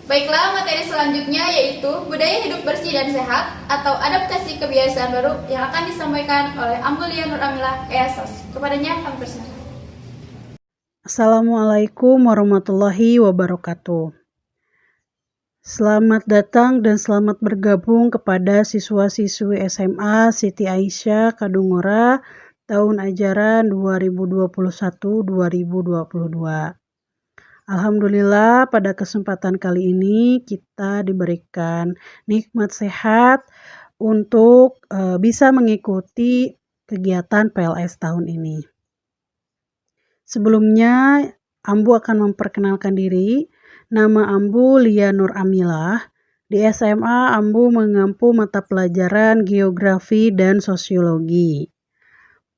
Baiklah, materi selanjutnya yaitu budaya hidup bersih dan sehat atau adaptasi kebiasaan baru yang akan disampaikan oleh Ambu Lia Nur Amilah, ESOS. Kepadanya kami persilakan. Assalamualaikum warahmatullahi wabarakatuh. Selamat datang dan selamat bergabung kepada siswa-siswi SMA Siti Aisyah Kadungora tahun ajaran 2021-2022. Alhamdulillah pada kesempatan kali ini kita diberikan nikmat sehat untuk bisa mengikuti kegiatan PLS tahun ini. Sebelumnya Ambu akan memperkenalkan diri. Nama Ambu Lia Nur Amilah. Di SMA Ambu mengampu mata pelajaran geografi dan sosiologi.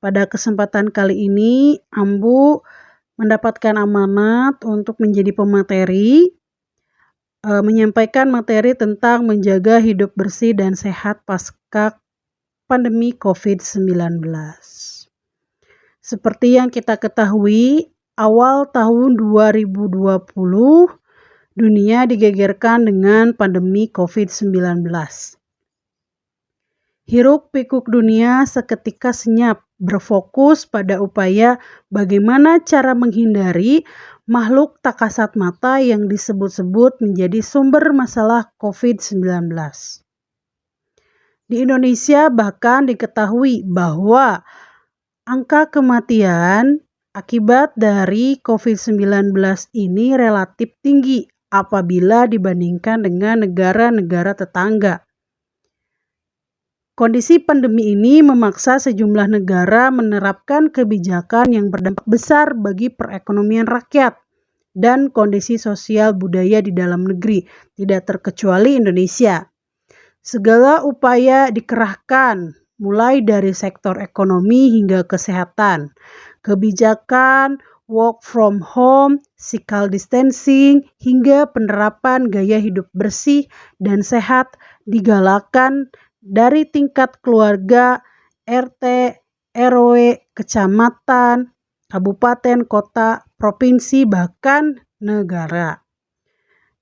Pada kesempatan kali ini Ambu mendapatkan amanat untuk menjadi pemateri, menyampaikan materi tentang menjaga hidup bersih dan sehat pasca pandemi COVID-19. Seperti yang kita ketahui, awal tahun 2020 dunia digegerkan dengan pandemi COVID-19. Hiruk pikuk dunia seketika senyap, berfokus pada upaya bagaimana cara menghindari makhluk tak kasat mata yang disebut-sebut menjadi sumber masalah COVID-19. Di Indonesia bahkan diketahui bahwa angka kematian akibat dari COVID-19 ini relatif tinggi apabila dibandingkan dengan negara-negara tetangga. Kondisi pandemi ini memaksa sejumlah negara menerapkan kebijakan yang berdampak besar bagi perekonomian rakyat dan kondisi sosial budaya di dalam negeri, tidak terkecuali Indonesia. Segala upaya dikerahkan, mulai dari sektor ekonomi hingga kesehatan, kebijakan work from home, physical distancing, hingga penerapan gaya hidup bersih dan sehat digalakkan dari tingkat keluarga, RT, RW, kecamatan, kabupaten, kota, provinsi, bahkan negara.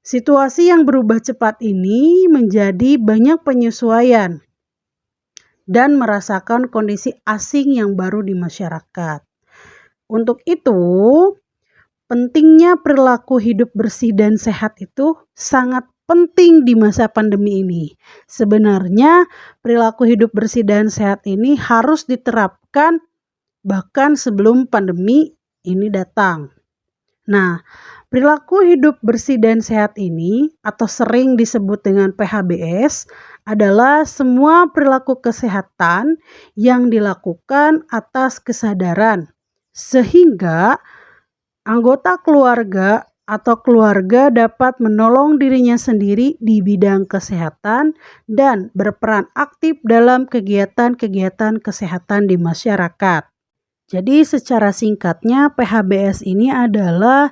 Situasi yang berubah cepat ini menjadi banyak penyesuaian dan merasakan kondisi asing yang baru di masyarakat. Untuk itu, pentingnya perilaku hidup bersih dan sehat itu sangat penting di masa pandemi ini. Sebenarnya perilaku hidup bersih dan sehat ini harus diterapkan bahkan sebelum pandemi ini datang. Nah, perilaku hidup bersih dan sehat ini atau sering disebut dengan PHBS adalah semua perilaku kesehatan yang dilakukan atas kesadaran sehingga anggota keluarga atau keluarga dapat menolong dirinya sendiri di bidang kesehatan dan berperan aktif dalam kegiatan-kegiatan kesehatan di masyarakat. Jadi secara singkatnya PHBS ini adalah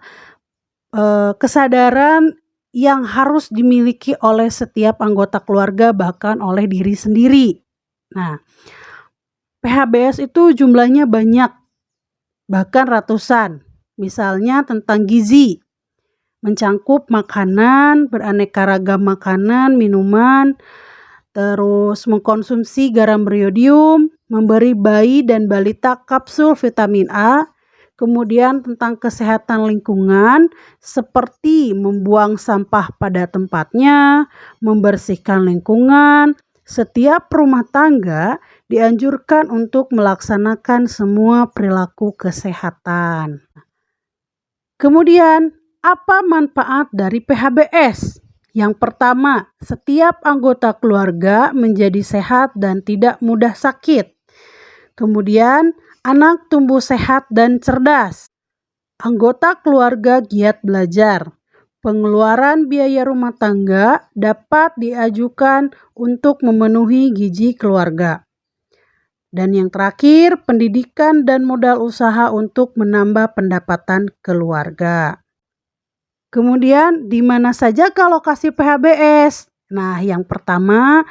kesadaran yang harus dimiliki oleh setiap anggota keluarga bahkan oleh diri sendiri. Nah, PHBS itu jumlahnya banyak, bahkan ratusan. Misalnya tentang gizi, mencangkup makanan, beraneka ragam makanan, minuman, terus mengkonsumsi garam beriodium, memberi bayi dan balita kapsul vitamin A, kemudian tentang kesehatan lingkungan seperti membuang sampah pada tempatnya, membersihkan lingkungan. Setiap rumah tangga dianjurkan untuk melaksanakan semua perilaku kesehatan. Kemudian, apa manfaat dari PHBS? Yang pertama, setiap anggota keluarga menjadi sehat dan tidak mudah sakit. Kemudian, anak tumbuh sehat dan cerdas. Anggota keluarga giat belajar. Pengeluaran biaya rumah tangga dapat diajukan untuk memenuhi gizi keluarga. Dan yang terakhir, pendidikan dan modal usaha untuk menambah pendapatan keluarga. Kemudian, di mana saja lokasi PHBS? Nah, yang pertama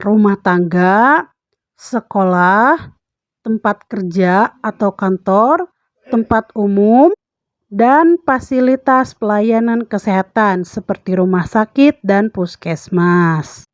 rumah tangga, sekolah, tempat kerja atau kantor, tempat umum, dan fasilitas pelayanan kesehatan seperti rumah sakit dan puskesmas.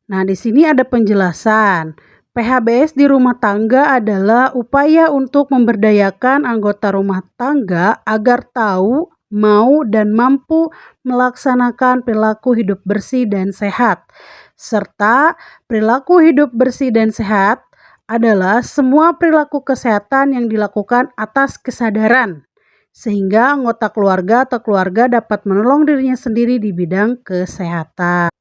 Nah, di sini ada penjelasan. PHBS di rumah tangga adalah upaya untuk memberdayakan anggota rumah tangga agar tahu, mau, dan mampu melaksanakan perilaku hidup bersih dan sehat. Serta perilaku hidup bersih dan sehat adalah semua perilaku kesehatan yang dilakukan atas kesadaran, sehingga anggota keluarga atau keluarga dapat menolong dirinya sendiri di bidang kesehatan.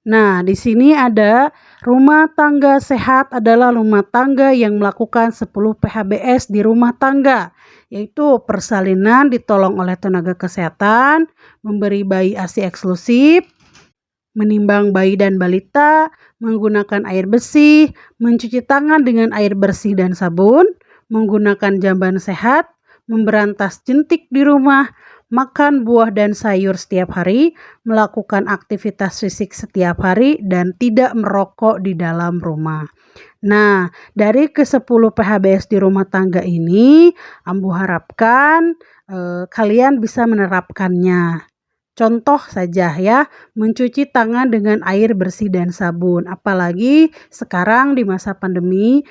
Nah, di sini ada rumah tangga sehat adalah rumah tangga yang melakukan 10 PHBS di rumah tangga, yaitu persalinan ditolong oleh tenaga kesehatan, memberi bayi ASI eksklusif, menimbang bayi dan balita, menggunakan air bersih, mencuci tangan dengan air bersih dan sabun, menggunakan jamban sehat, memberantas jentik di rumah, makan buah dan sayur setiap hari, melakukan aktivitas fisik setiap hari, dan tidak merokok di dalam rumah. Nah, dari ke-10 PHBS di rumah tangga ini, Ambu harapkan kalian bisa menerapkannya. Contoh saja ya, mencuci tangan dengan air bersih dan sabun. Apalagi sekarang di masa pandemi,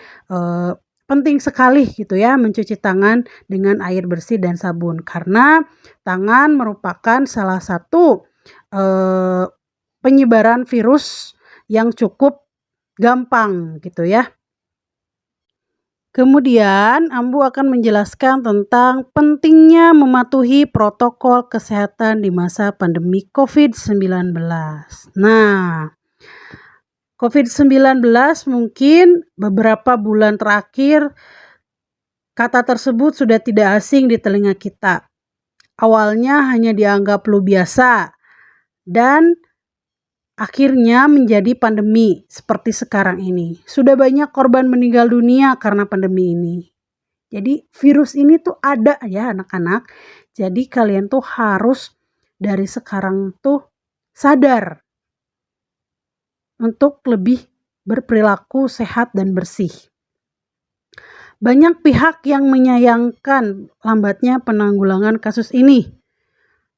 penting sekali gitu ya mencuci tangan dengan air bersih dan sabun. Karena tangan merupakan salah satu penyebaran virus yang cukup gampang gitu ya. Kemudian, Ambu akan menjelaskan tentang pentingnya mematuhi protokol kesehatan di masa pandemi COVID-19. Nah, COVID-19 mungkin beberapa bulan terakhir kata tersebut sudah tidak asing di telinga kita. Awalnya hanya dianggap flu biasa dan akhirnya menjadi pandemi seperti sekarang ini. Sudah banyak korban meninggal dunia karena pandemi ini. Jadi virus ini tuh ada ya anak-anak. Jadi kalian tuh harus dari sekarang tuh sadar untuk lebih berperilaku sehat dan bersih. Banyak pihak yang menyayangkan lambatnya penanggulangan kasus ini.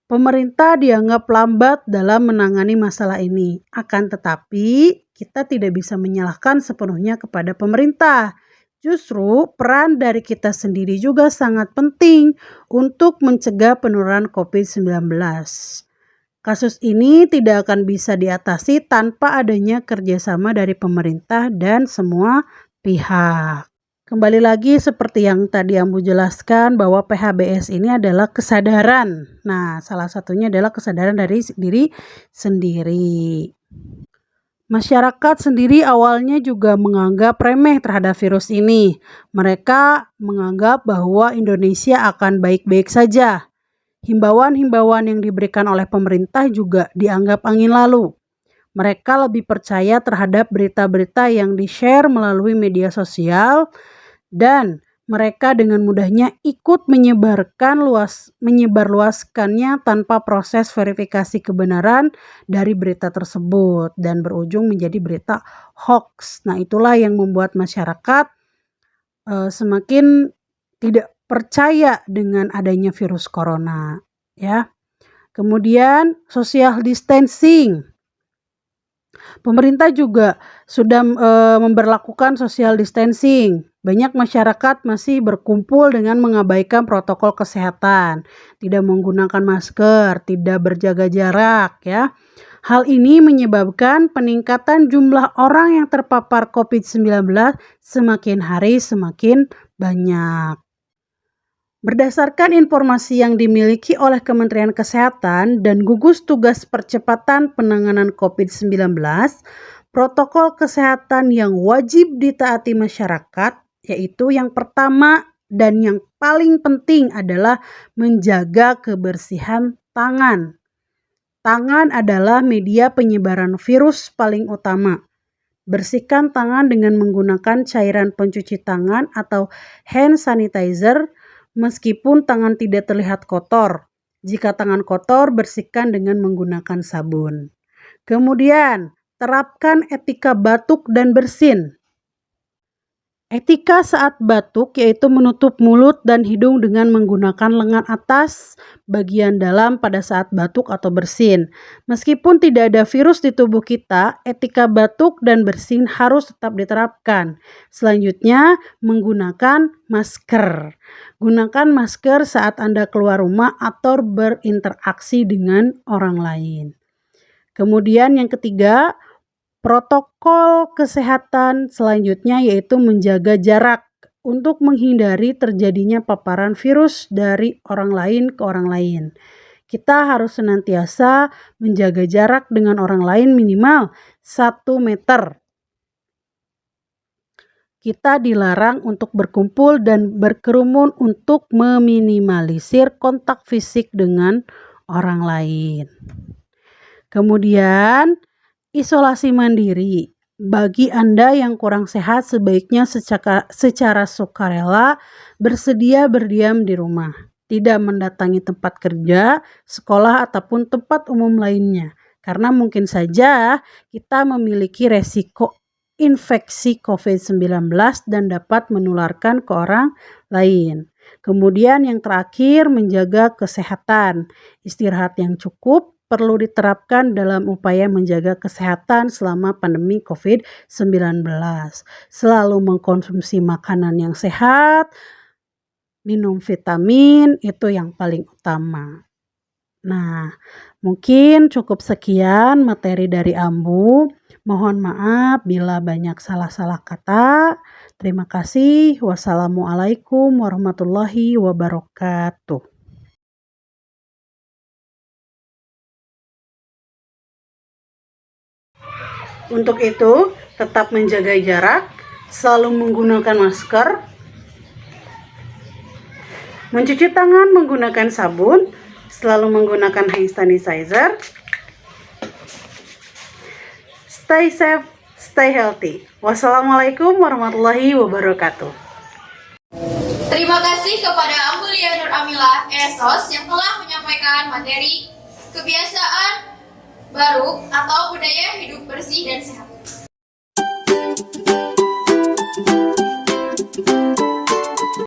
Pemerintah dianggap lambat dalam menangani masalah ini. Akan tetapi, kita tidak bisa menyalahkan sepenuhnya kepada pemerintah. Justru peran dari kita sendiri juga sangat penting untuk mencegah penularan COVID-19. Kasus ini tidak akan bisa diatasi tanpa adanya kerjasama dari pemerintah dan semua pihak. Kembali lagi seperti yang tadi Ambu jelaskan bahwa PHBS ini adalah kesadaran. Nah, salah satunya adalah kesadaran dari diri sendiri. Masyarakat sendiri awalnya juga menganggap remeh terhadap virus ini. Mereka menganggap bahwa Indonesia akan baik-baik saja. Himbauan-himbauan yang diberikan oleh pemerintah juga dianggap angin lalu. Mereka lebih percaya terhadap berita-berita yang di-share melalui media sosial dan mereka dengan mudahnya ikut menyebarluaskannya tanpa proses verifikasi kebenaran dari berita tersebut dan berujung menjadi berita hoax. Nah, itulah yang membuat masyarakat semakin tidak percaya dengan adanya virus corona, ya. Kemudian social distancing. Pemerintah juga sudah memberlakukan social distancing. Banyak masyarakat masih berkumpul dengan mengabaikan protokol kesehatan, tidak menggunakan masker, tidak berjaga jarak ya. Hal ini menyebabkan peningkatan jumlah orang yang terpapar COVID-19 semakin hari semakin banyak. Berdasarkan informasi yang dimiliki oleh Kementerian Kesehatan dan gugus tugas percepatan penanganan COVID-19, protokol kesehatan yang wajib ditaati masyarakat, yaitu yang pertama dan yang paling penting adalah menjaga kebersihan tangan. Tangan adalah media penyebaran virus paling utama. Bersihkan tangan dengan menggunakan cairan pencuci tangan atau hand sanitizer. Meskipun tangan tidak terlihat kotor, jika tangan kotor bersihkan dengan menggunakan sabun. Kemudian, terapkan etika batuk dan bersin. Etika saat batuk yaitu menutup mulut dan hidung dengan menggunakan lengan atas bagian dalam pada saat batuk atau bersin. Meskipun tidak ada virus di tubuh kita, etika batuk dan bersin harus tetap diterapkan. Selanjutnya, menggunakan masker. Gunakan masker saat Anda keluar rumah atau berinteraksi dengan orang lain. Kemudian yang ketiga, protokol kesehatan selanjutnya yaitu menjaga jarak untuk menghindari terjadinya paparan virus dari orang lain ke orang lain. Kita harus senantiasa menjaga jarak dengan orang lain minimal 1 meter. Kita dilarang untuk berkumpul dan berkerumun untuk meminimalisir kontak fisik dengan orang lain. Kemudian, isolasi mandiri. Bagi Anda yang kurang sehat, sebaiknya secara sukarela bersedia berdiam di rumah, tidak mendatangi tempat kerja, sekolah, ataupun tempat umum lainnya. Karena mungkin saja kita memiliki resiko infeksi COVID-19 dan dapat menularkan ke orang lain. Kemudian yang terakhir, menjaga kesehatan. Istirahat yang cukup perlu diterapkan dalam upaya menjaga kesehatan selama pandemi COVID-19. Selalu mengkonsumsi makanan yang sehat, minum vitamin, itu yang paling utama. Nah, mungkin cukup sekian materi dari Ambu. Mohon maaf bila banyak salah-salah kata. Terima kasih. Wassalamualaikum warahmatullahi wabarakatuh. Untuk itu, tetap menjaga jarak, selalu menggunakan masker, mencuci tangan menggunakan sabun, selalu menggunakan hand sanitizer. Stay safe, stay healthy. Wassalamualaikum warahmatullahi wabarakatuh. Terima kasih kepada Ambu Lia Nur Amila, ESOS, yang telah menyampaikan materi kebiasaan baru atau budaya hidup bersih dan sehat.